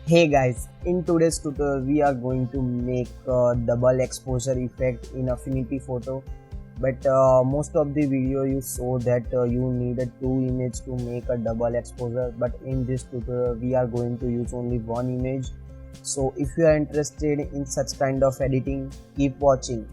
Hey guys, in today's tutorial we are going to make a double exposure effect in Affinity Photo, but most of the video you saw that you needed two images to make a double exposure, but in this tutorial we are going to use only one image. So if you are interested in such kind of editing, keep watching.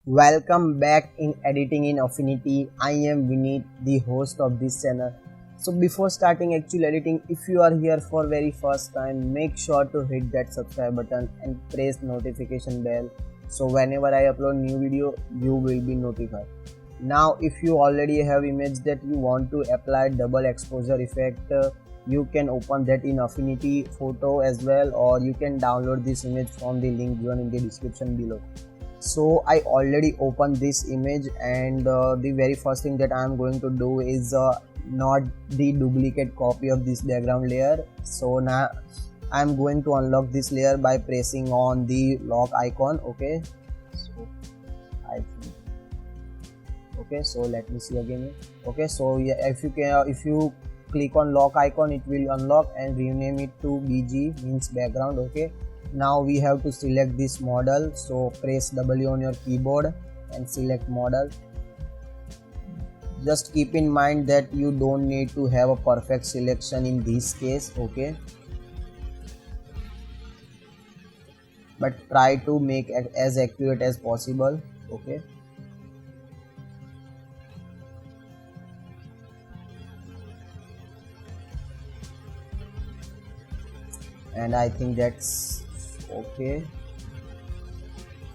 Welcome back in Editing in Affinity. I am Vineet, the host of this channel. So before starting actual editing, if you are here for very first time, make sure to hit that subscribe button and press notification bell. So whenever I upload new video, you will be notified. Now if you already have image that you want to apply double exposure effect, you can open that in Affinity Photo as well, or you can download this image from the link given in the description below. So I already opened this image, and the very first thing that I am going to do is not the duplicate copy of this background layer. So now I am going to unlock this layer by pressing on the lock icon. Okay, so I think, okay, so let me see again. Okay, so yeah, if you click on lock icon, it will unlock and rename it to BG, means background. Okay, now we have to select this model, so press W on your keyboard and select model. Just keep in mind that you don't need to have a perfect selection in this case. Okay, but try to make it as accurate as possible. Okay, and I think that's okay.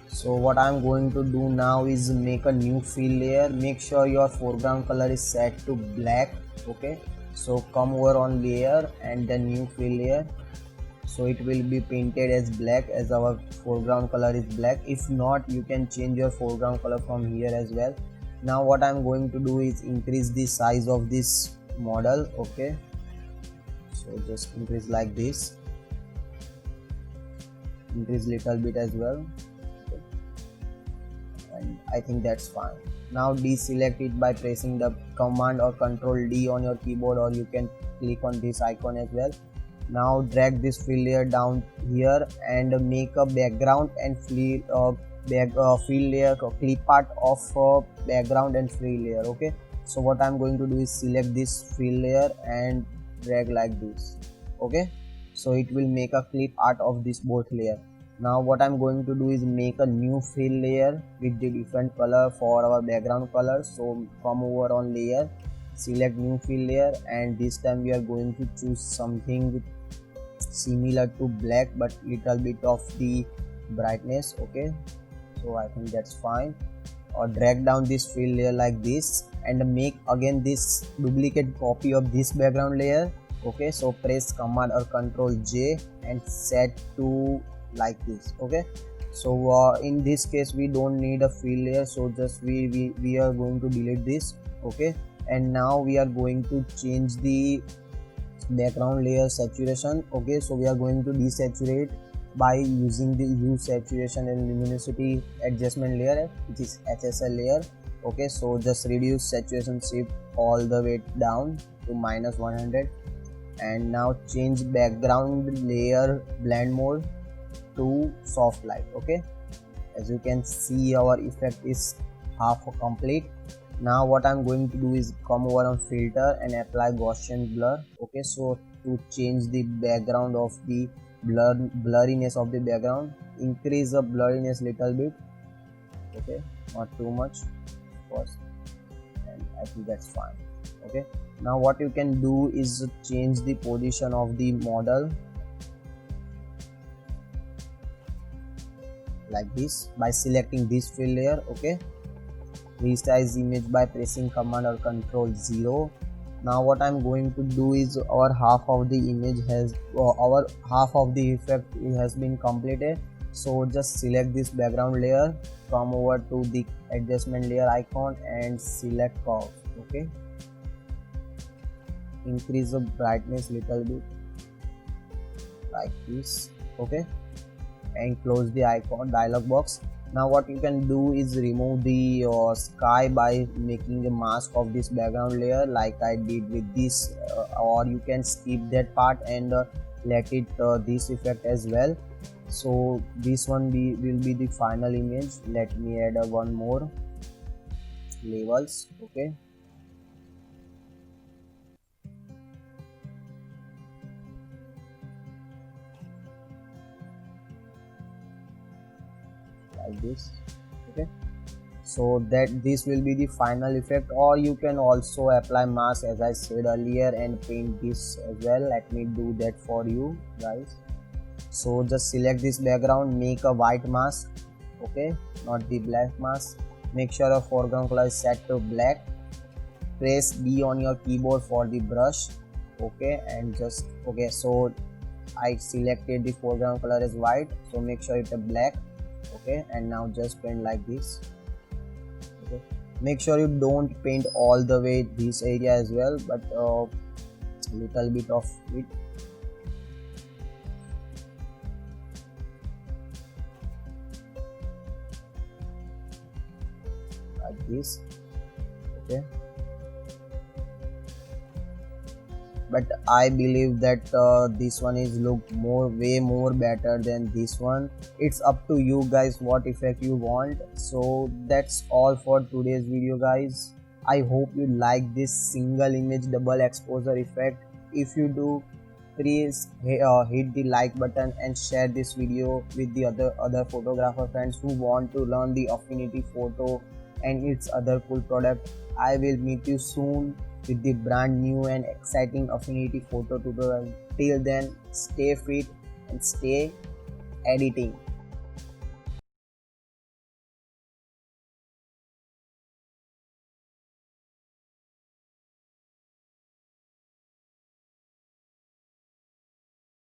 So what I'm going to do now is make a new fill layer. Make sure your foreground color is set to black. Okay, so come over on layer and then new fill layer, so it will be painted as black as our foreground color is black. If not, you can change your foreground color from here as well. Now what I'm going to do is increase the size of this model. Okay, so just increase like this, increase little bit as well, and I think that's fine. Now deselect it by pressing the command or control D on your keyboard, or you can click on this icon as well. Now drag this fill layer down here and make a background and fill layer clip art of background and fill layer. Okay, so what I'm going to do is select this fill layer and drag like this. Okay, so it will make a clip art of this both layer. Now what I'm going to do is make a new fill layer with the different color for our background color. So come over on layer, select new fill layer, and this time we are going to choose something similar to black but little bit of the brightness. Okay, so I think that's fine. Or drag down this fill layer like this and make again this duplicate copy of this background layer. Okay, so press command or control J and set to like this. Okay, so in this case we don't need a fill layer, so just we are going to delete this. Okay, and now we are going to change the background layer saturation. Okay, so we are going to desaturate by using the hue, saturation and luminosity adjustment layer, which is HSL layer. Okay, so just reduce saturation shift all the way down to -100, and now change background layer blend mode to soft light. Okay, as you can see our effect is half complete. Now what I'm going to do is come over on filter and apply Gaussian blur. Okay, so to change the background of the blurriness of the background, increase the blurriness little bit. Okay, not too much of course, and I think that's fine. Okay, now what you can do is change the position of the model like this by selecting this fill layer. Okay, resize image by pressing command or control 0. Now what I'm going to do is our half of the image has our half of the effect has been completed. So just select this background layer, come over to the adjustment layer icon and select curve. Okay, increase the brightness little bit like this. Okay, and close the icon dialog box. Now what you can do is remove the sky by making a mask of this background layer like I did with this, or you can skip that part and let it this effect as well. So this one will be the final image. Let me add one more levels. Okay, like this. Okay, so that this will be the final effect, or you can also apply mask as I said earlier and paint this as well. Let me do that for you guys. So just select this background, make a white mask. Okay, not the black mask. Make sure your foreground color is set to black. Press D on your keyboard for the brush. Okay, and just okay, so I selected the foreground color as white, so make sure it's a black. Okay, and now just paint like this. Okay, make sure you don't paint all the way this area as well, but little bit of it. Like this. Okay, but I believe that this one is look way more better than this one. It's up to you guys what effect you want. So that's all for today's video, guys. I hope you like this single image double exposure effect. If you do, please hit the like button and share this video with the other photographer friends who want to learn the Affinity Photo and its other cool product. I will meet you soon with the brand new and exciting Affinity Photo tutorial. Till then, stay fit and stay editing.